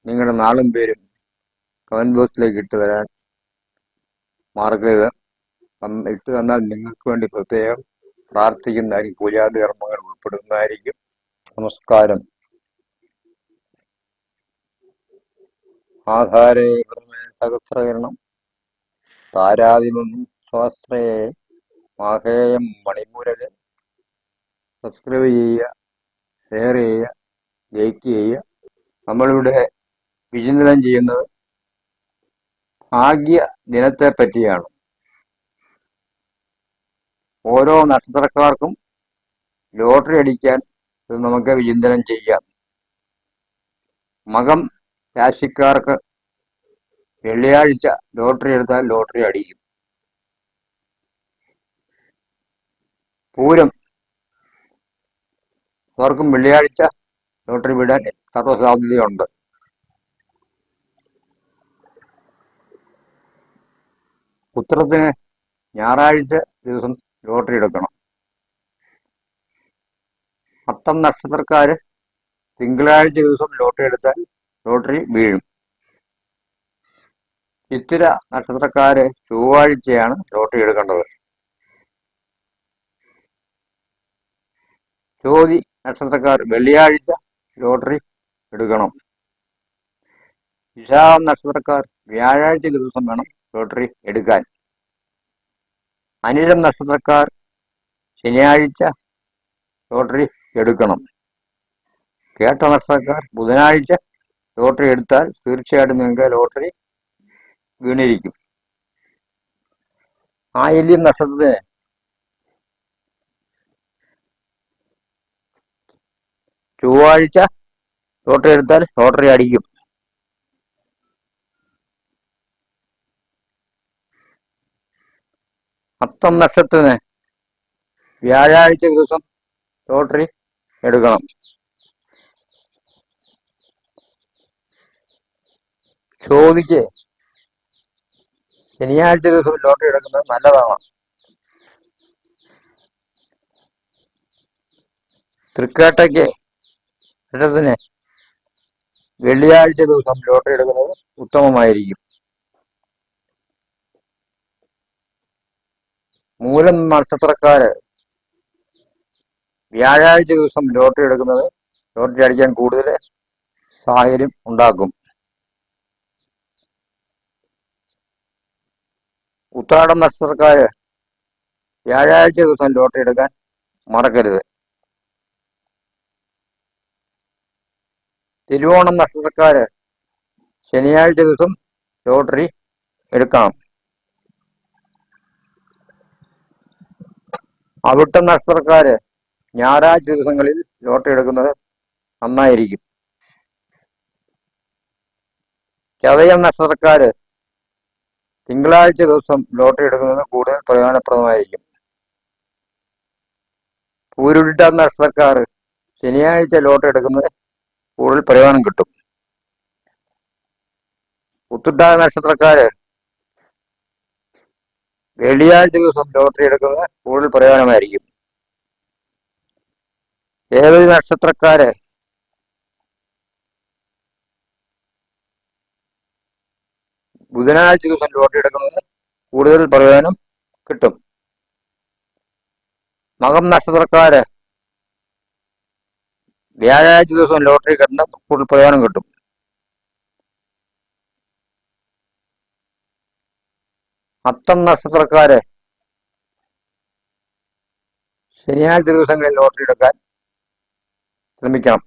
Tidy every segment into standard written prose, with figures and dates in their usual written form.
നിങ്ങളുടെ നാളും പേരും കമന്റ് ബോക്സിലേക്ക് ഇട്ട് തരാൻ മറക്കരുത്. ഇട്ട് തന്നാൽ നിങ്ങൾക്ക് വേണ്ടി പ്രത്യേകം പ്രാർത്ഥിക്കുന്നതായിരിക്കും. പൂജാതി കർമ്മങ്ങൾ ഉൾപ്പെടുന്നതായിരിക്കും. നമസ്കാരം. ആധാരേ പ്രഥമേ സഹസ്രകരണം താരാതിമം സ്വാശ്രയെ മാഹേയം മണിപൂരകൻ. സബ്സ്ക്രൈബ് ചെയ്യുക, ഷെയർ ചെയ്യുക, ലൈക്ക് ചെയ്യുക. നമ്മളിവിടെ വിചിന്തനം ചെയ്യുന്നത് ഭാഗ്യ ദിനത്തെ പറ്റിയാണ്. ഓരോ നക്ഷത്രക്കാർക്കും ലോട്ടറി അടിക്കാൻ ഇത് നമുക്ക് വിചിന്തനം ചെയ്യാം. മകം രാശിക്കാർക്ക് വെള്ളിയാഴ്ച ലോട്ടറി എടുത്താൽ ലോട്ടറി അടിക്കും. പൂരം അവർക്കും വെള്ളിയാഴ്ച ലോട്ടറി വിടാൻ സർവ്വസാധ്യതയുണ്ട്. ഉത്തരത്തിന് ഞായറാഴ്ച ദിവസം ലോട്ടറി എടുക്കണം. അത്തം നക്ഷത്രക്കാര് തിങ്കളാഴ്ച ദിവസം ലോട്ടറി എടുത്താൽ ലോട്ടറി വീഴും. ചിത്തിര നക്ഷത്രക്കാര് ചൊവ്വാഴ്ചയാണ് ലോട്ടറി എടുക്കേണ്ടത്. ചോതി നക്ഷത്രക്കാർ വെള്ളിയാഴ്ച ലോട്ടറി എടുക്കണം. വിശാഖം നക്ഷത്രക്കാർ വ്യാഴാഴ്ച ദിവസം വേണം ലോട്ടറി എടുക്കാൻ. അനിഴം നക്ഷത്രക്കാർ ശനിയാഴ്ച ലോട്ടറി എടുക്കണം. കേട്ട നക്ഷത്രക്കാർ ബുധനാഴ്ച ലോട്ടറി എടുത്താൽ തീർച്ചയായിട്ടും നിങ്ങൾക്ക് ലോട്ടറി വീണിരിക്കും. ആയില്യം നക്ഷത്രത്തിന് ചൊവ്വാഴ്ച ലോട്ടറി എടുത്താൽ ലോട്ടറി അടിക്കും. അത്തം നക്ഷത്രത്തിന് വ്യാഴാഴ്ച ദിവസം ലോട്ടറി എടുക്കണം. ചോദിക്ക് ശനിയാഴ്ച ദിവസം ലോട്ടറി എടുക്കുന്നത് നല്ലതാണ്. തൃക്കേട്ടയ്ക്ക് നക്ഷത്രത്തിന് വെള്ളിയാഴ്ച ദിവസം ലോട്ടറി എടുക്കുന്നത് ഉത്തമമായിരിക്കും. മൂലം നക്ഷത്രക്കാര് വ്യാഴാഴ്ച ദിവസം ലോട്ടറി എടുക്കുന്നത് ലോട്ടറി അടിക്കാൻ കൂടുതൽ സാഹചര്യം ഉണ്ടാക്കും. ഉത്രാടം നക്ഷത്രക്കാര് വ്യാഴാഴ്ച ദിവസം ലോട്ടറി എടുക്കാൻ മറക്കരുത്. തിരുവോണം നക്ഷത്രക്കാര് ശനിയാഴ്ച ദിവസം ലോട്ടറി എടുക്കണം. അവിട്ടം നക്ഷത്രക്കാര് ഞായറാഴ്ച ദിവസങ്ങളിൽ ലോട്ടറി എടുക്കുന്നത് നന്നായിരിക്കും. ചതയം നക്ഷത്രക്കാര് തിങ്കളാഴ്ച ദിവസം ലോട്ടറി എടുക്കുന്നത് കൂടുതൽ പ്രയോജനപ്രദമായിരിക്കും. പൂരുരുട്ട നക്ഷത്രക്കാർ ശനിയാഴ്ച ലോട്ടറി എടുക്കുന്നത് കൂടുതൽ പ്രയോജനം കിട്ടും. ഉത്തുട്ടാ നക്ഷത്രക്കാര് വെള്ളിയാഴ്ച ദിവസം ലോട്ടറി എടുക്കുന്നത് കൂടുതൽ പ്രയോജനമായിരിക്കും. ഏതൊരു നക്ഷത്രക്കാര് ബുധനാഴ്ച ദിവസം ലോട്ടറി എടുക്കുന്നത് കൂടുതൽ പ്രയോജനം കിട്ടും. മകം നക്ഷത്രക്കാര് വ്യാഴാഴ്ച ദിവസം ലോട്ടറി കിട്ടുന്ന കൂടുതൽ പ്രയോജനം കിട്ടും. അത്തം നക്ഷത്രക്കാര് ശനിയാഴ്ച ദിവസങ്ങളിൽ ലോട്ടറി എടുക്കാൻ ശ്രമിക്കണം.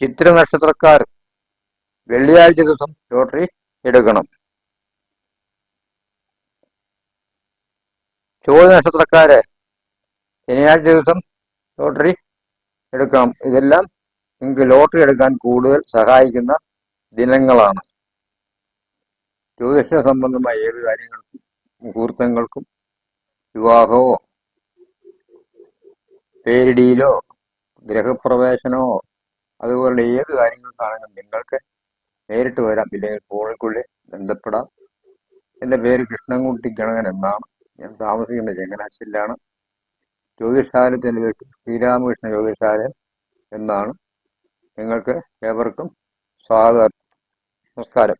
ചിത്ര നക്ഷത്രക്കാർ വെള്ളിയാഴ്ച ദിവസം ലോട്ടറി എടുക്കണം. ചോതി നക്ഷത്രക്കാര് ശനിയാഴ്ച ദിവസം ലോട്ടറി എടുക്കണം. ഇതെല്ലാം നിങ്ങൾക്ക് ലോട്ടറി എടുക്കാൻ കൂടുതൽ സഹായിക്കുന്ന ദിനങ്ങളാണ്. ജ്യോതിഷ സംബന്ധമായ ഏത് കാര്യങ്ങൾക്കും മുഹൂർത്തങ്ങൾക്കും വിവാഹമോ പേരിടിയിലോ ഗ്രഹപ്രവേശനമോ അതുപോലുള്ള ഏത് കാര്യങ്ങൾക്കാണെങ്കിലും നിങ്ങൾക്ക് നേരിട്ട് വരാം. ഇല്ലെങ്കിൽ ഫോണിൽക്കുള്ളിൽ ബന്ധപ്പെടാം. എൻ്റെ പേര് കൃഷ്ണൻകുട്ടി ഗണകൻ എന്നാണ്. ഞാൻ താമസിക്കുന്ന ചങ്ങനാശ്ശേരിയിലാണ്. ജ്യോതിഷാലയത്തിൻ്റെ പേര് ശ്രീരാമകൃഷ്ണ ജ്യോതിഷാലയം എന്നാണ്. നിങ്ങൾക്ക് ഏവർക്കും സ്വാഗതം. നമസ്കാരം.